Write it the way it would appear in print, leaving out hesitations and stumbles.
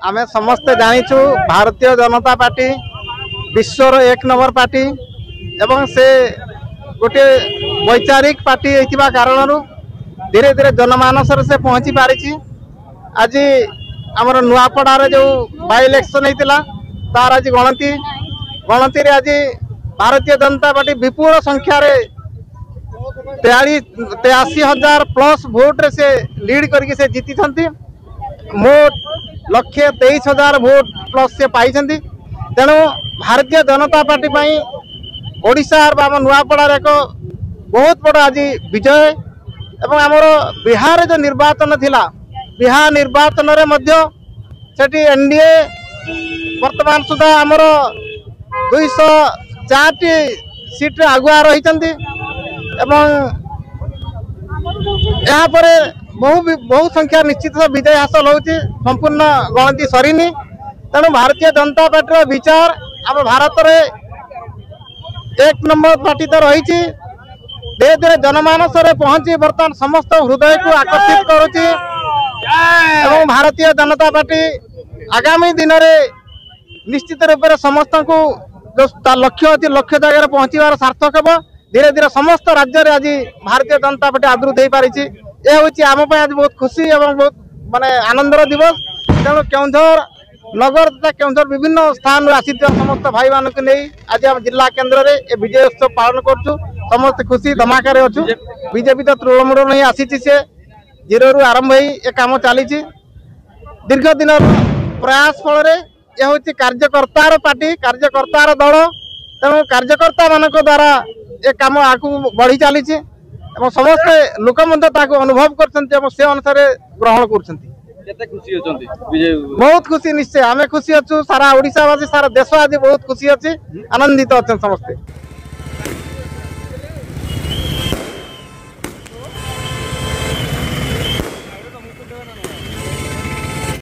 आमे समस्ते जानिछु भारतीय जनता पार्टी विश्वर एक नंबर पार्टी एवं से गोटे वैचारिक पार्टी होइतिबा कारणरू धीरे धीरे जनमानस से पहुंची पारिछि। आज आमर नुआपड़ार जो बाई इलेक्शन होता तार आज गणति आज भारतीय जनता पार्टी विपुल संख्यार 83,000 प्लस भोट रे से लीड करके से जीति मोट 1,23,000 भोट प्लस से पाई। तेणु भारतीय जनता पार्टी पाई ओडिशा आम नुआपड़ार एक बहुत बड़ आज विजय एवं आमर बिहार जो निर्वाचन थिला बिहार निर्वाचन रे मध्य सेठी एनडीए वर्तमान सुधा आमर 204 सीट रे आगुआ रही बहु संख्या निश्चित विजय हासिल होती संपूर्ण गणति सरीनी। तेणु भारतीय जनता पार्टी विचार आम भारत रे एक नंबर पार्टी तो रही धीरे धीरे जनमानस रे पहुंची बर्तमान समस्त हृदय को आकर्षित करुच्ची। भारतीय जनता पार्टी आगामी दिन में निश्चित रूप से समस्त को जो लक्ष्य अच्छी लक्ष्य जगह पहुँचार सार्थक हे। धीरे धीरे समस्त राज्य में आज भारतीय जनता पार्टी आदृत हो पारी। यह हूँ आम आज बहुत खुशी और बहुत माने आनंदर दिवस। तेणु केउंझर नगर तथा केउंझर विभिन्न स्थान आसी समस्त भाई मान को नहीं आज आम जिला केन्द्र में विजय उत्सव पालन करूँ। समस्त खुशी धमाकार अच्छु। बीजेपी तो तृणमूल नहीं आसी से जीरो रु आरंभ हो ये कम चली दीर्घ दिन प्रयास फल यह हूँ कार्यकर्तार पार्टी कार्यकर्तार दल। तेणु कार्यकर्ता मान द्वारा ये कम आगू बढ़ी चली समस्ते लोक अनुभव कर से अनुसार ग्रहण कर बहुत खुशी निश्चय आम खुशी अच्छु सारा ओडिशावासी सारा देश आज बहुत खुशी अच्छी आनंदित अच्छा समस्ते।